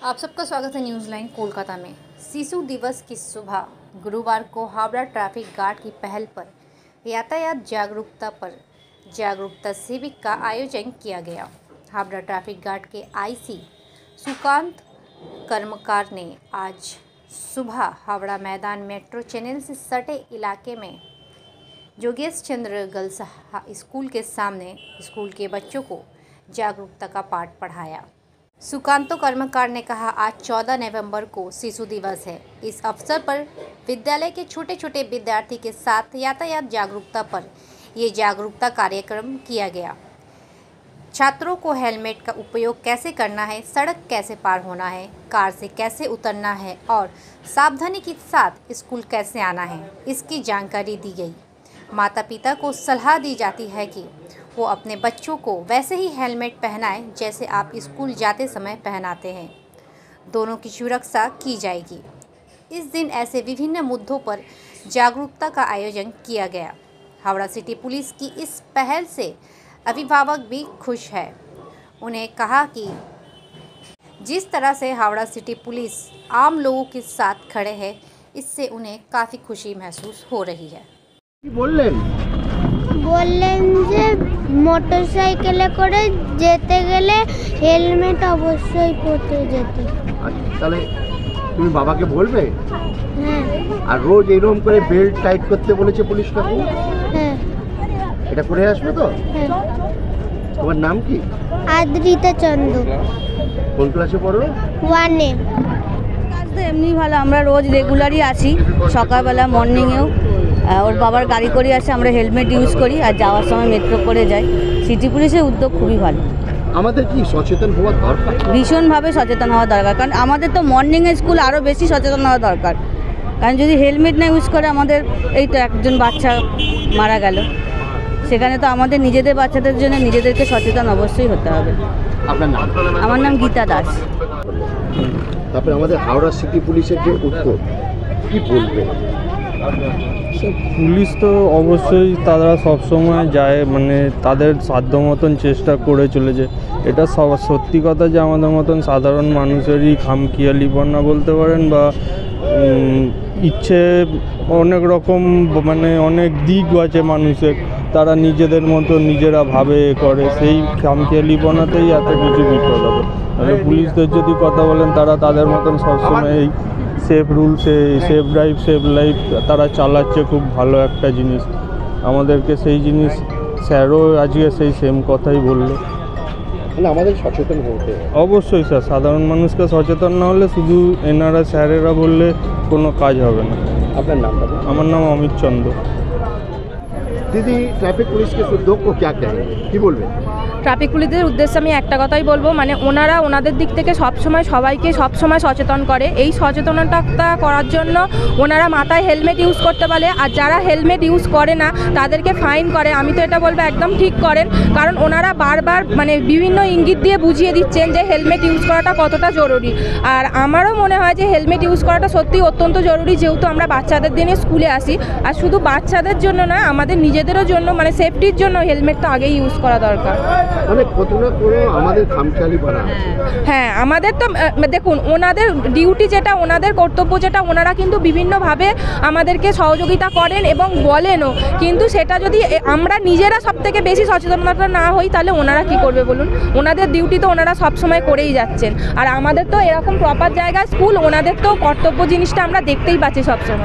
आप सबका स्वागत है न्यूज़ लाइन कोलकाता में। शिशु दिवस की सुबह गुरुवार को हावड़ा ट्रैफिक गार्ड की पहल पर यातायात जागरूकता पर जागरूकता शिविर का आयोजन किया गया। हावड़ा ट्रैफिक गार्ड के आईसी सुकांत कर्मकार ने आज सुबह हावड़ा मैदान मेट्रो चैनल से सटे इलाके में जोगेश चंद्र गर्ल्स स्कूल के सामने स्कूल के बच्चों को जागरूकता का पाठ पढ़ाया। सुकांतो कर्मकार ने कहा, आज 14 नवंबर को शिशु दिवस है। इस अवसर पर विद्यालय के छोटे छोटे विद्यार्थी के साथ यातायात जागरूकता पर ये जागरूकता कार्यक्रम किया गया। छात्रों को हेलमेट का उपयोग कैसे करना है, सड़क कैसे पार होना है, कार से कैसे उतरना है और सावधानी के साथ स्कूल कैसे आना है, इसकी जानकारी दी गई। माता पिता को सलाह दी जाती है कि वो अपने बच्चों को वैसे ही हेलमेट पहनाएं जैसे आप स्कूल जाते समय पहनाते हैं। दोनों की सुरक्षा की जाएगी। इस दिन ऐसे विभिन्न मुद्दों पर जागरूकता का आयोजन किया गया। हावड़ा सिटी पुलिस की इस पहल से अभिभावक भी खुश है। उन्हें कहा कि जिस तरह से हावड़ा सिटी पुलिस आम लोगों के साथ खड़े हैं, इससे उन्हें काफ़ी खुशी महसूस हो रही है। বললেন যে মোটরসাইকেলে করে যেতে গেলে হেলমেট অবশ্যই পরতে যেতে। আচ্ছা, তাহলে তুমি বাবাকে বলবে? হ্যাঁ। আর রোজ এরকম করে বেল্ট টাইট করতে বলেছে পুলিশ কাকু? হ্যাঁ। এটা করে আসবে তো? হ্যাঁ। তোমার নাম কি? আদ্রিতা চন্দ্র। কোন ক্লাসে পড়ো? 1 এ। কাজ তো এমনি ভালো, আমরা রোজ রেগুলারই আসি, সকালবেলা মর্নিংয়েও ওর বাবার গাড়ি করে আসে, আমরা হেলমেট ইউজ করি আর যাওয়ার সময় মেট্রো করে যাই। সিটি পুলিশের উদ্যোগ খুবই ভালো। আমাদের কি সচেতন হওয়া দরকার? ভীষণভাবে সচেতন হওয়া দরকার, কারণ আমাদের তো মর্নিংয়ে স্কুল, আরও বেশি সচেতন হওয়া দরকার। কারণ যদি হেলমেট না ইউজ করে আমাদের এই তো একজন বাচ্চা মারা গেল, সেখানে তো আমাদের নিজেদের বাচ্চাদের জন্য নিজেদেরকে সচেতন অবশ্যই হতে হবে। আপনার নাম? আমার নাম গীতা দাস। তারপরে আমাদের হাওড়া সিটি পুলিশের যে উদ্যোগ, কি বলবেন? পুলিশ তো অবশ্যই তারা সবসময় যায়, মানে তাদের সাধ্য মতন চেষ্টা করে চলেছে। এটা সত্যি কথা যে আমাদের মতন সাধারণ মানুষেরই খামখেয়ালিপনা বলতে পারেন, বা ইচ্ছে অনেক রকম, মানে অনেক দিক আছে মানুষের, তারা নিজেদের মতো নিজেরা ভাবে করে, সেই খামখেয়ালিপনাতেই এত কিছু বিপদ হবে। তাহলে পুলিশদের যদি কথা বলেন, তারা তাদের মতন সবসময় এই safe rules, safe drive safe life তারা চালাচ্ছে, খুব ভালো একটা জিনিস। আমাদেরকে সেই জিনিস স্যারও আজকে সেই সেম কথাই বললো। আমাদের সচেতন হতে অবশ্যই স্যার, সাধারণ মানুষকে সচেতন না হলে শুধু এনারা স্যারেরা বললে কোনো কাজ হবে না। আপনার নামটা? আমার নাম অমিত চন্দ্র। দিদি, ট্রাফিক पुलिस के उद्योग को क्या कहेंगे, কি বলবেন? ট্রাফিক পুলিশদের উদ্দেশ্যে আমি একটা কথাই বলবো, মানে ওনারা ওনাদের দিক থেকে সবসময় সবাইকে সবসময় সচেতন করে। এই সচেতনতা করার জন্য ওনারা মাথায় হেলমেট ইউজ করতে বলে, আর যারা হেলমেট ইউজ করে না তাদেরকে ফাইন করে। আমি তো এটা বলবো একদম ঠিক করেন, কারণ ওনারা বারবার মানে বিভিন্ন ইঙ্গিত দিয়ে বুঝিয়ে দিচ্ছেন যে হেলমেট ইউজ করাটা কতটা জরুরি। আর আমারও মনে হয় যে হেলমেট ইউজ করাটা সত্যি অত্যন্ত জরুরি, যেহেতু আমরা বাচ্চাদের দিনে স্কুলে আসি। আর শুধু বাচ্চাদের জন্য না, আমাদের নিজেদেরও জন্য, মানে সেফটির জন্য হেলমেটটা আগেই ইউজ করা দরকার। মানে কত না কোনো আমাদের খামখেয়ালিপনা। হ্যাঁ, আমাদের তো দেখুন, ওনাদের ডিউটি যেটা, ওনাদের কর্তব্য যেটা, ওনারা কিন্তু বিভিন্নভাবে আমাদেরকে সহযোগিতা করেন এবং বলেনও। কিন্তু সেটা যদি আমরা নিজেরা সব থেকে বেশি সচেতনতা না হই, তাহলে ওনারা কি করবে বলুন? ওনাদের ডিউটি তো ওনারা সবসময় করেই যাচ্ছেন। আর আমাদের তো এরকম প্রপার জায়গায় স্কুল, ওনাদের তো কর্তব্য জিনিসটা আমরা দেখতেই পাচ্ছি সবসময়।